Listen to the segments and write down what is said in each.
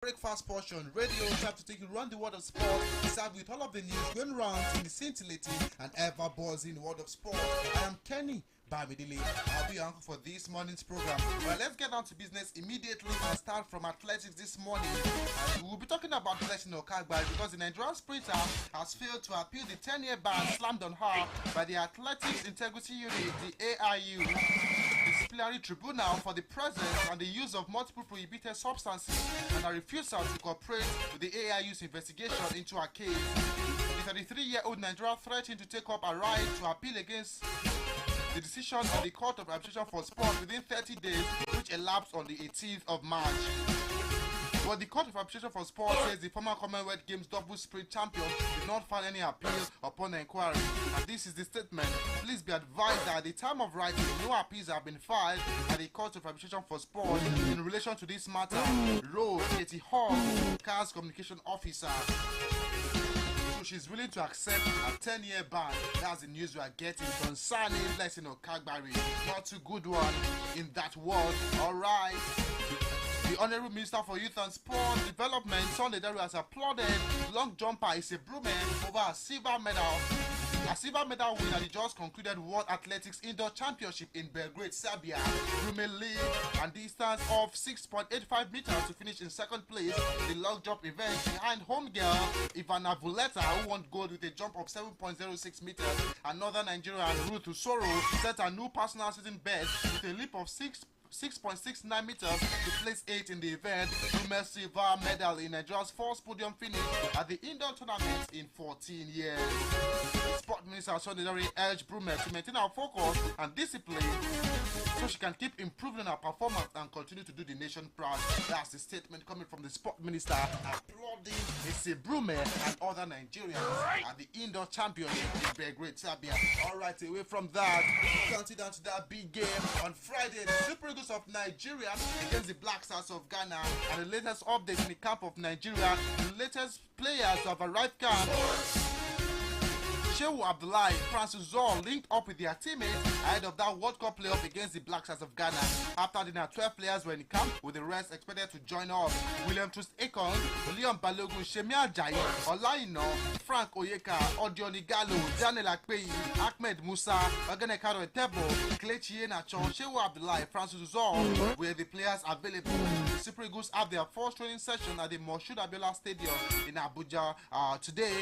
Breakfast portion, radio type to take you around the world of sport, served with all of the news going around in the scintillating and ever buzzing world of sport. I am Kenny Bamidele. I'll be your uncle for this morning's program. Well, let's get down to business immediately and start from athletics this morning. And we'll be talking about Blessing Okagbari because the Nigerian sprinter has failed to appeal the 10-year ban slammed on her by the Athletics Integrity Unit, the AIU. Disciplinary tribunal for the presence and the use of multiple prohibited substances and a refusal to cooperate with the AIU's investigation into her case. The 33-year-old Nigerian threatened to take up a right to appeal against the decision of the Court of Arbitration for Sport within 30 days, which elapsed on the 18th of March. But the Court of Arbitration for Sport says the former Commonwealth Games double sprint champion did not file any appeal upon the inquiry. And this is the statement. Please be advised that at the time of writing, no appeals have been filed at the Court of Arbitration for Sport in relation to this matter. Rose Katie Hall, CAS Communication Officer. So she's willing to accept a 10-year ban. That's the news we are getting concerning Blessing Okagbari. Not too good one in that world. Alright. The Honorable Minister for Youth and Sport Development, Amutajero, has applauded long jumper Ibr92.5FM over a silver medal. A silver medal win at the just concluded World Athletics Indoor Championship in Belgrade, Serbia. Ibr92.5FM lead and distance of 6.85 meters to finish in second place in the long jump event behind home girl Ivana Vuleta, who won gold with a jump of 7.06 meters. Another Nigerian, Ruth Usoro, set a new personal season best with a leap of 6.69 meters to place 8 in the event. Women's silver medal in Nigeria's first podium finish at the indoor tournament in 14 years. The Sport Minister Amutajero urged Ibr92.5FM to maintain her focus and discipline so she can keep improving her performance and continue to do the nation proud. That's the statement coming from the Sport Minister applauding Ibr92.5FM and other Nigerians at the indoor championship in Belgrade, Serbia. Alright, away from that, counting down to that big game on Friday, the Super Eagles of Nigeria against the Black Stars of Ghana, and the latest updates in the camp of Nigeria. The latest players have arrived camp. Shehu Abdullahi, Francis Zor linked up with their teammates ahead of that World Cup playoff against the Black Stars of Ghana. After dinner, 12 players were in camp, with the rest expected to join up. William Trust Ekong, Leon Balogun, Shemi Ajayi, Olaino, Frank Oyeka, Odioni Gallo, Daniel Akpeyi, Ahmed Musa, Ogenekaro Etebo, Kelechi Iheanacho, Shehu Abdullahi, Francis Zor were the players available. The Super Eagles have their first training session at the Moshood Abiola Stadium in Abuja today.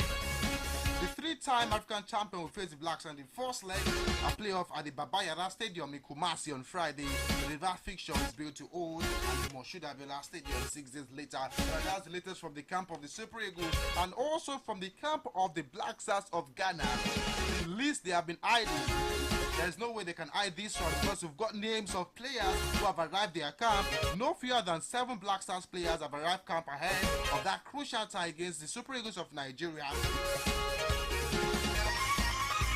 The three-time African champion will face the Blacks in the first leg, a playoff at the Baba Yara Stadium in Kumasi on Friday. The reverse fixture is built to hold at the Moshood Abiola Stadium 6 days later. That's the latest from the camp of the Super Eagles and also from the camp of the Black Stars of Ghana. The list they have been hiding. There's no way they can hide this one because we've got names of players who have arrived their camp. No fewer than 7 Black Stars players have arrived camp ahead of that crucial tie against the Super Eagles of Nigeria.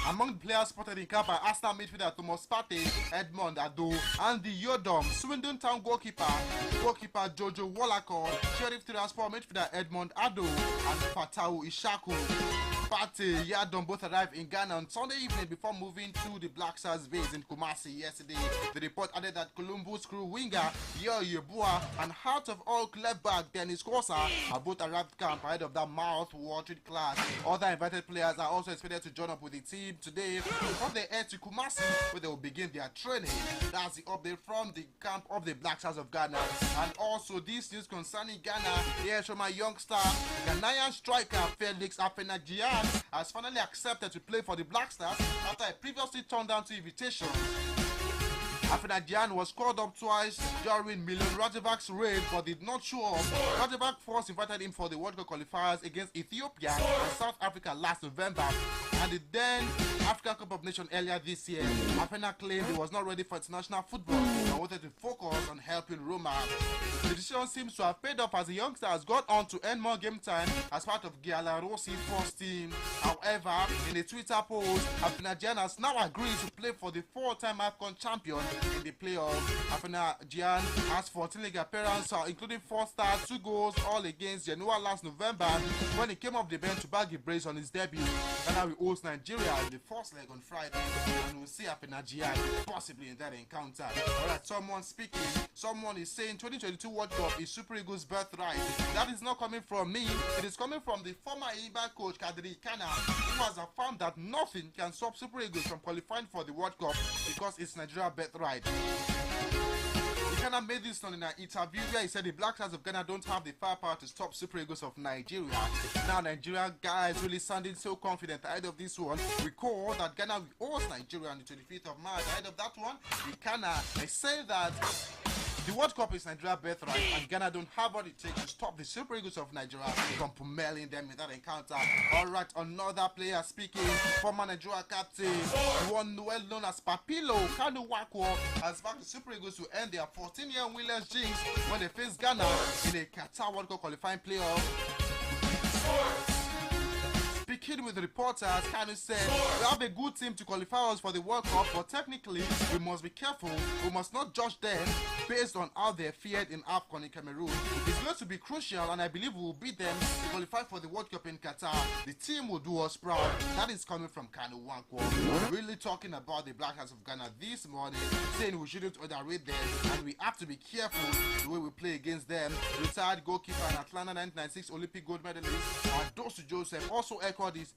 Among the players spotted in camp are Arsenal midfielder Thomas Partey, Edmond Ado, and the Yodom, Swindon Town goalkeeper Jojo Wallacor, Sheriff Tiraspol midfielder Edmond Ado, and Fatau Ishaku. Partey, Yadom both arrived in Ghana on Sunday evening before moving to the Black Stars base in Kumasi yesterday. The report added that Columbus crew winger Yo Yeboah and Heart of Oak left back Dennis Kosa have both arrived camp ahead of that mouth-watering class. Other invited players are also expected to join up with the team today before they head to Kumasi, where they will begin their training. That's the update from the camp of the Black Stars of Ghana. And also this news concerning Ghana, here's from my youngster, Ghanaian striker Felix Afenajian has finally accepted to play for the Black Stars after he previously turned down 2 invitations. Afenajian was called up twice during Milan Rajavac's reign but did not show up. Rajavac first invited him for the World Cup qualifiers against Ethiopia and South Africa last November, and the then African Cup of Nations earlier this year. Afena claimed he was not ready for international football and wanted to focus on helping Roma. The decision seems to have paid off as the youngster has got on to earn more game time as part of Gianluca Rossi's first team. However, in a Twitter post, Afenajian has now agreed to play for the 4-time AFCON champion in the playoff. Afenajian has 14 league appearances, including 4 starts, 2 goals, all against Genoa last November when he came off the bench to bag a brace on his debut. Ghana will host Nigeria in the first leg on Friday, and we'll see Amutajero possibly in that encounter. Alright, someone speaking, someone is saying 2022 World Cup is Super Eagles' birthright. That is not coming from me, it is coming from the former Ibr coach Kadri, who has affirmed that nothing can stop Super Eagles from qualifying for the World Cup because it's Nigeria's birthright. Ghana made this on in an interview where he said the Black Stars of Ghana don't have the firepower to stop Super Eagles of Nigeria. Now Nigeria guys really sounding so confident ahead of this one. Recall that Ghana will host Nigeria on the 25th of March. Ahead of that one, they say that the World Cup is Nigeria's birthright, and Ghana don't have what it takes to stop the Super Eagles of Nigeria from pummeling them in that encounter. Alright, another player speaking, former Nigeria captain, one well known as Papilo Kanuwako, has backed the Super Eagles to end their 14-year winless jinx when they face Ghana in a Qatar World Cup qualifying playoff. Speaking with the reporters, Kanu said, we have a good team to qualify us for the World Cup, but technically, we must be careful. We must not judge them based on how they fared in AFCON in Cameroon. It's going to be crucial, and I believe we will beat them to qualify for the World Cup in Qatar. The team will do us proud. That is coming from Kanu Wanko. Really talking about the Black Stars of Ghana this morning, saying we shouldn't underrate them, and we have to be careful the way we play against them. Retired goalkeeper and Atlanta 1996 Olympic gold medalist, Dosu Joseph, also echoed his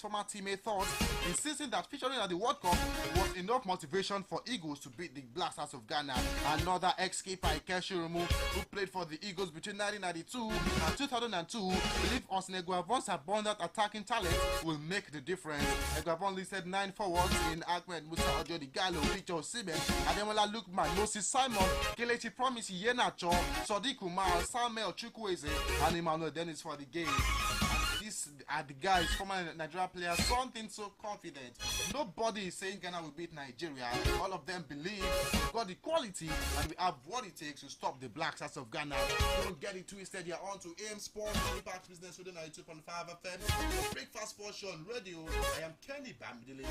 former teammate thoughts, insisting that featuring at the World Cup was enough motivation for Eagles to beat the Black Stars of Ghana. Another ex-keeper, Ikeshi Rumu, who played for the Eagles between 1992 and 2002, believed Osine Guavon's abundant attacking talent will make the difference. Guavon listed 9 forwards in Ahmed Musa Ojodi Gallo, Victor Osimhen, Ademola Lookman, Moses Simon, Kelechi Promise Yenacho, Sadiq Umar, Samuel Chukwueze, and Emmanuel Dennis for the game. These are the guys, former Nigeria players, something so confident. Nobody is saying Ghana will beat Nigeria. All of them believe we've got the quality and we have what it takes to stop the Black Stars of Ghana. Don't get it twisted. You're on to AM Sports, Impact Business Radio 92.5FM, Breakfast Sports on radio. I am Kenny Bamidele.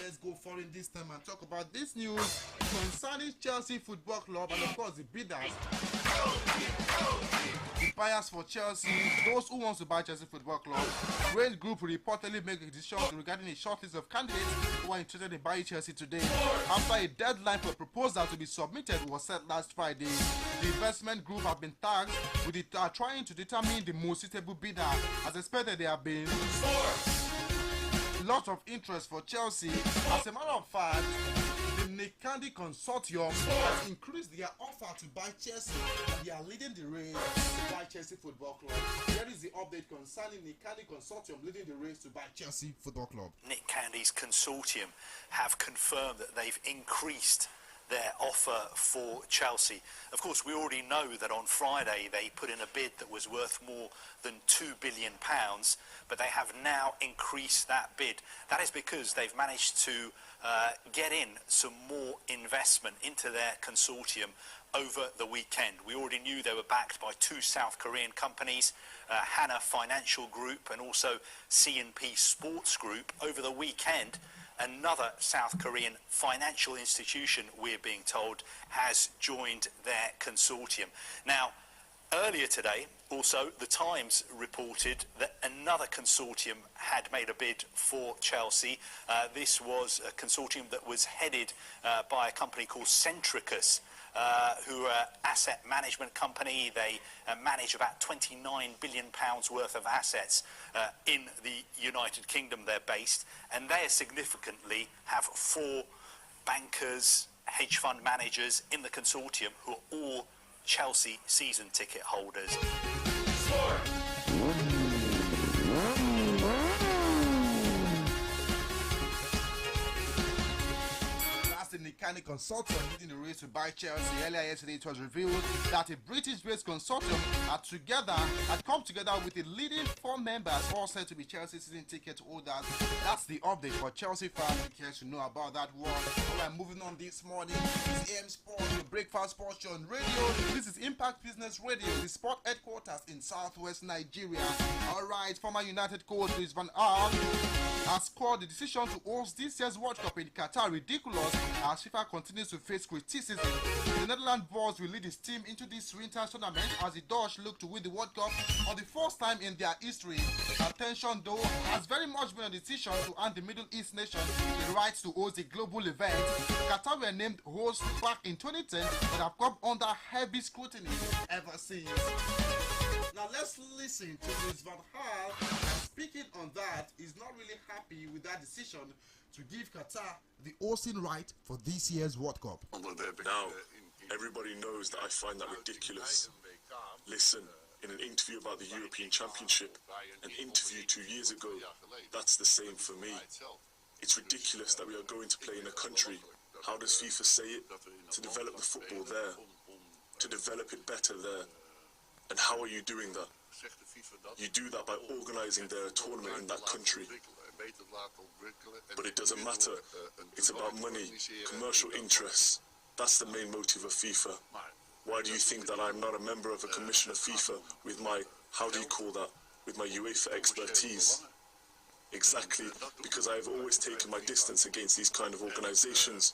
Let's go foreign this time and talk about this news concerning Chelsea Football Club and of course the bidders. The buyers for Chelsea, those who want to buy Chelsea Football Club, Rain Group reportedly made a decision regarding a short list of candidates who are interested in buying Chelsea today, after a deadline for a proposal to be submitted was set last Friday. The investment group have been tasked with trying to determine the most suitable bidder. As expected, there have been lots of interest for Chelsea. As a matter of fact, the Nekandi Consortium has increased their offer to buy Chelsea, and they are leading the race to buy Chelsea Football Club. Here is the update concerning Nekandi Consortium leading the race to buy Chelsea Football Club. Nick Candy's consortium have confirmed that they've increased their offer for Chelsea. Of course, we already know that on Friday they put in a bid that was worth more than £2 billion, but they have now increased that bid. That is because they've managed to get in some more investment into their consortium over the weekend. We already knew they were backed by 2 South Korean companies, Hana Financial Group and also C&P Sports Group. Over the weekend, another South Korean financial institution, we're being told, has joined their consortium. Now, earlier today, also, The Times reported that another consortium had made a bid for Chelsea. This was a consortium that was headed by a company called Centricus, who are an asset management company. They manage about £29 billion worth of assets in the United Kingdom. They're based, and they significantly have 4 bankers, hedge fund managers in the consortium who are all Chelsea season ticket holders. The Nekani Consortium leading the race to buy Chelsea. Earlier yesterday, it was revealed that a British-based consortium had come together with the leading 4 members, all said to be Chelsea season ticket holders. That's the update for Chelsea fans who cares to know about that one. Alright, moving on this morning. This is AM Sports, the Breakfast Sports on radio. This is Impact Business Radio, the sport headquarters in Southwest Nigeria. Alright, former United coach Luis Van Gaal has called the decision to host this year's World Cup in Qatar ridiculous, as FIFA FIFA continues to face criticism. The Netherlands boys will lead his team into this winter tournament as the Dutch look to win the World Cup for the first time in their history. Attention though has very much been a decision to hand the Middle East nation the rights to host a global event. Qatar were named host back in 2010 but have come under heavy scrutiny ever since. Now let's listen to Luis van Gaal. Speaking on that, he's not really happy with that decision to give Qatar the hosting right for this year's World Cup. Now, everybody knows that I find that ridiculous. Listen, in an interview about the European Championship, an interview 2 years ago, that's the same for me. It's ridiculous that we are going to play in a country. How does FIFA say it? To develop the football there, to develop it better there. And how are you doing that? You do that by organising their tournament in that country. But it doesn't matter. It's about money, commercial interests. That's the main motive of FIFA. Why do you think that I'm not a member of a commission of FIFA with my, how do you call that, with my UEFA expertise? Exactly, because I have always taken my distance against these kind of organisations.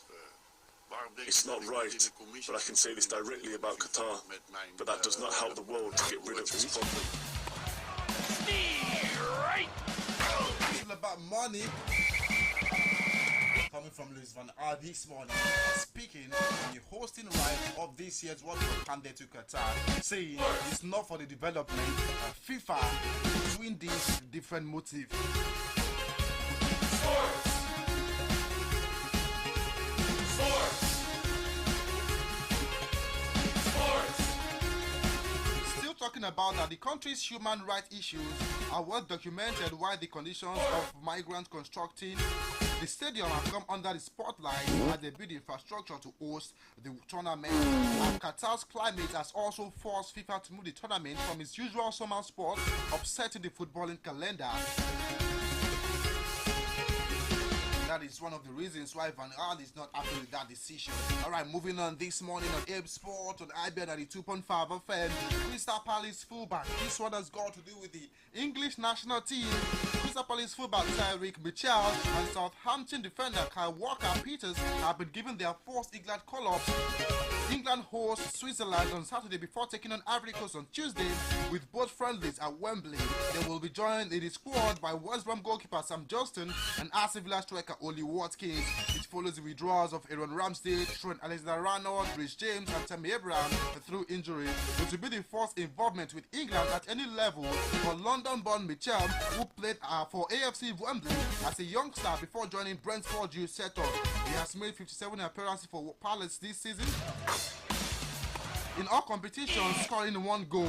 It's not right, but I can say this directly about Qatar, but that does not help the world to get rid of this problem. It's all about money. Coming from Luis van Gaal this morning, speaking on the hosting right of this year's World Cup handed to Qatar, saying it's not for the development. FIFA doing this different motive. Talking about that the country's human rights issues are well documented, while the conditions of migrants constructing the stadium have come under the spotlight as they build infrastructure to host the tournament. And Qatar's climate has also forced FIFA to move the tournament from its usual summer sport, upsetting the footballing calendar. That is one of the reasons why Van Gaal is not happy with that decision. Alright, moving on this morning on Abe Sport on Ibr92.5 FM. Crystal Palace fullback. This one has got to do with the English national team. Crystal Palace fullback Tyreek Mitchell and Southampton defender Kyle Walker-Peters have been given their first England call-ups. England hosts Switzerland on Saturday before taking on Ivory Coast on Tuesday, with both friendlies at Wembley. They will be joined in the squad by West Brom goalkeeper Sam Johnston and Aston Villa striker Oli Watkins. It follows the withdrawals of Aaron Ramsdale, Trent Alexander-Arnold, Rhys James and Tammy Abraham through injury. It will be the first involvement with England at any level for London-born Mitchell, who played for AFC Wembley as a youngster before joining Brentford youth setup. He has made 57 appearances for Palace this season, in all competitions scoring 1 goal.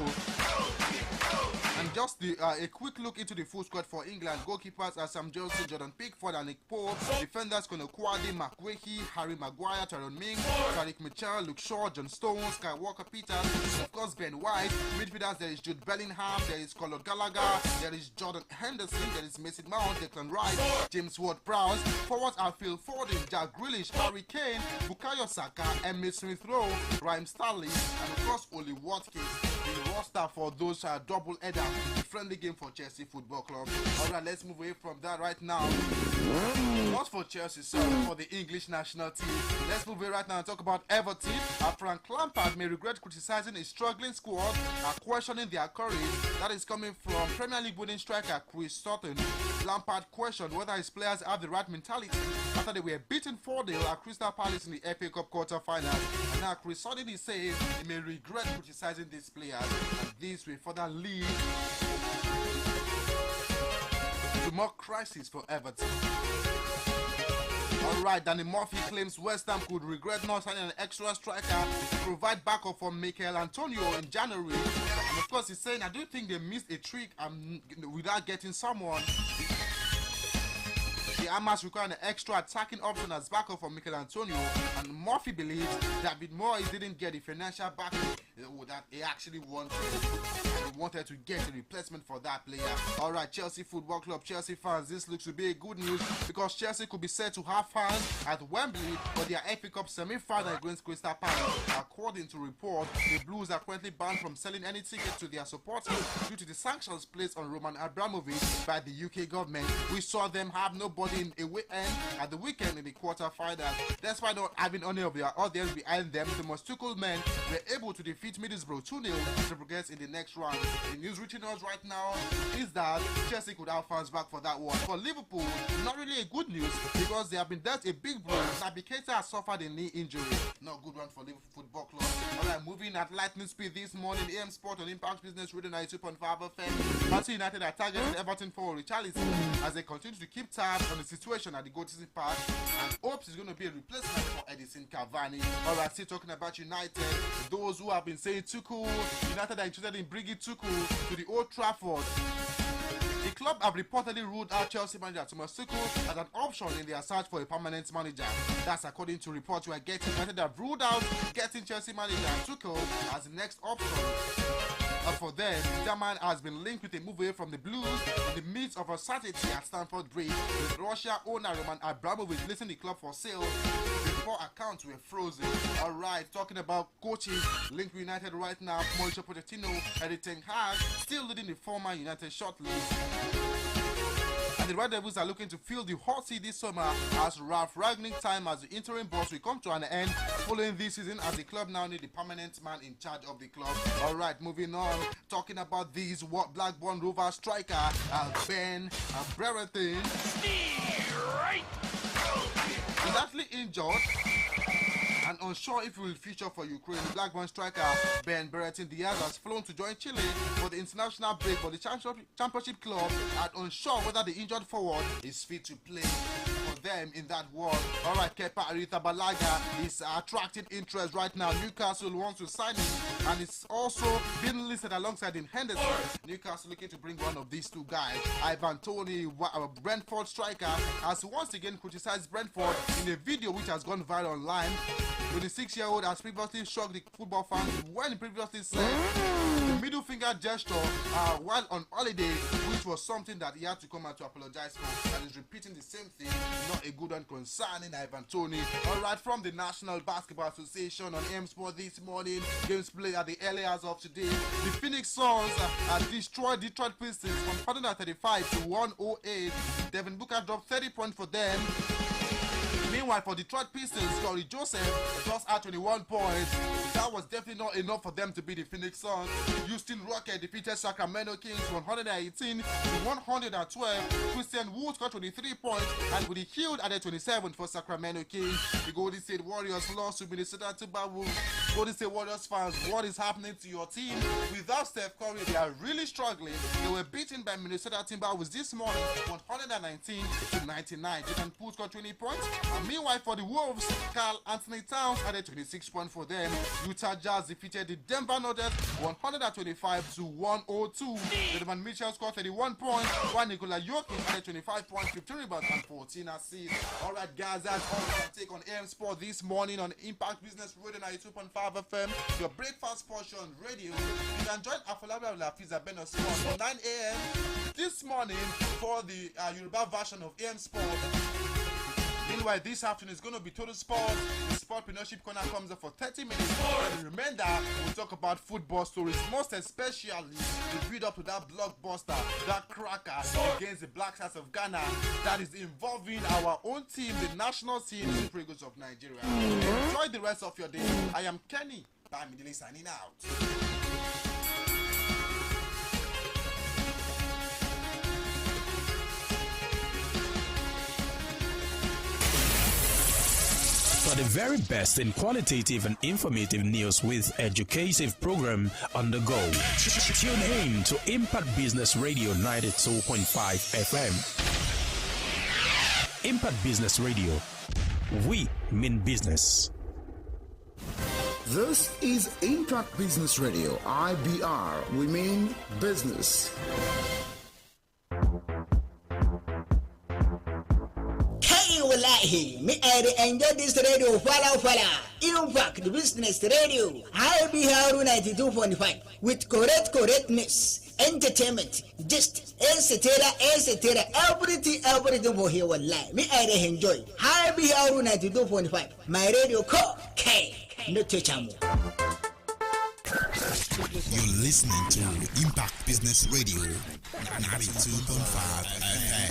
And just a quick look into the full squad for England. Goalkeepers are Sam Johnson, Jordan Pickford and Nick Pope. Defenders Conor Kwadi, Mark Wakey, Harry Maguire, Tyrone Mings, Tariq Mitchell, Luke Shaw, John Stones, Kyle Walker-Peters, and of course Ben White. Midfielders there is Jude Bellingham, there is Conor Gallagher, there is Jordan Henderson, there is Mason Mount, Declan Rice, James Ward-Prowse. Forwards are Phil Foden, Jack Grealish, Harry Kane, Bukayo Saka, Emile Smith-Rowe, Raheem Sterling, and of course Oli Watkins. The roster for those double header, the friendly game for Chelsea Football Club. Alright, let's move away from that right now. Not for Chelsea, sorry, for the English national team. Let's move away right now and talk about Everton. Frank Lampard may regret criticizing a struggling squad and questioning their courage. That is coming from Premier League winning striker Chris Sutton. Lampard questioned whether his players have the right mentality after they were beaten 4-0 at Crystal Palace in the FA Cup quarter-final. And now Chris Sutton is saying he may regret criticizing these players, and this will further lead to more crisis for Everton. Alright, Danny Murphy claims West Ham could regret not signing an extra striker to provide backup for Mikel Antonio in January. And of course he's saying, I do think they missed a trick without getting someone. The Hammers require an extra attacking option as backup for Mikel Antonio, and Murphy believes David Moyes didn't get the financial backing that he actually wanted. And he reported to get a replacement for that player. Alright, Chelsea Football Club, Chelsea fans, this looks to be a good news because Chelsea could be said to have fans at Wembley for their FA Cup semi-final against Crystal Palace. According to report, the Blues are currently banned from selling any tickets to their supporters due to the sanctions placed on Roman Abramovich by the UK government. We saw them have nobody in away end at the weekend in the quarter-finals. Despite not having any of their audience behind them, the Tuchel men were able to defeat Middlesbrough 2-0 to progress in the next round. The news reaching us right now is that Chelsea could have fans back for that one. For Liverpool, not really a good news because they have been dealt a big blow. Naby Keita has suffered a knee injury. Not good one for Liverpool Football Club. Alright, moving at lightning speed this morning, AM Sport on Impact Business Radio 92.5FM. Manchester United are targeting Everton for Richarlison as they continue to keep tabs on the situation at the Goodison Park and hopes it's going to be a replacement for Edison Cavani. Alright, still talking about United. Those who have been saying Tuchel, United are interested in bringing Tuchel to the Old Trafford. The club have reportedly ruled out Chelsea manager Thomas Tuchel as an option in their search for a permanent manager. That's according to reports we are getting. United have ruled out getting Chelsea manager Tuchel as the next option. For them, the man has been linked with a move away from the Blues in the midst of uncertainty at Stamford Bridge, with Russia owner Roman Abramovich listing the club for sale before accounts were frozen. Alright, talking about coaches linked with United right now, Mauricio Pochettino, Erik ten Hag, still leading the former United shortlist. And the Red Devils are looking to fill the hot seat this summer as Ralph Rangnick's time as the interim boss will come to an end following this season, as the club now need a permanent man in charge of the club. Alright, moving on, talking about these Blackburn Rovers striker Ben Brereton. He's actually injured and unsure if he will feature for Ukraine. The Blackburn striker Ben Brereton Diaz has flown to join Chile for the international break, but the championship club are unsure whether the injured forward is fit to play for them in that war. Alright, Kepa Arrizabalaga is attracting interest right now. Newcastle wants to sign him and it's also been listed alongside in Henderson. Newcastle looking to bring one of these two guys. Ivan Toney, Brentford striker, has once again criticized Brentford in a video which has gone viral online. The 26-year-old has previously shocked the football fans when he previously said the middle finger gesture while on holiday, which was something that he had to come out to apologize for, and is repeating the same thing. Not a good one concerning Ivan Toney. Alright, from the National Basketball Association on AM Sport this morning, games played at the early hours of today. The Phoenix Suns destroyed Detroit Pistons from 135 to 108. Devin Booker dropped 30 points for them. Meanwhile, for Detroit Pistons, Corey Joseph just had 21 points. That was definitely not enough for them to beat the Phoenix Suns. Houston Rockets defeated Sacramento Kings 118 to 112. Christian Wood got 23 points, and with the Hield added 27 for Sacramento Kings. The Golden State Warriors lost to Minnesota Timberwolves. Golden State Warriors fans, what is happening to your team? Without Steph Curry, they are really struggling. They were beaten by Minnesota Timberwolves this morning 119 to 99. Jaden Poole got 20 points. And meanwhile, for the Wolves, Karl Anthony Towns added 26 points for them. Utah Jazz defeated the Denver Nuggets 125 to 102. Donovan Mitchell scored 31 points, while Nikola Jokic added 25 points, 15 rebounds, and 14 assists. Alright, guys, that's all we can take on AM Sport this morning on Impact Business Radio 92.5 FM, your breakfast portion radio. You can join Afolabi Lafiza Beno Sport from 9 a.m. this morning for the Yoruba version of AM Sport. Meanwhile, this afternoon is going to be Total Sport. The Sportpreneurship Corner comes up for 30 minutes. And remember, we'll talk about football stories, most especially the build up to that blockbuster, that cracker against the Black Stars of Ghana that is involving our own team, the national team, the Super Eagles of Nigeria. Enjoy the rest of your day. I am Kenny Bamidele signing out. For the very best in qualitative and informative news with educative program on the go, tune in to Impact Business Radio 92.5 FM. Impact Business Radio. We mean business. This is Impact Business Radio, IBR. We mean business. Wallahi, me I enjoy this radio, fala. Impact Business Radio, Ibr92.5 with correctness, entertainment, just etc. Everything for here one line. Me I enjoy. Ibr92.5, my radio call K. No touchamo. You're listening to Impact Business Radio 92.5 FM.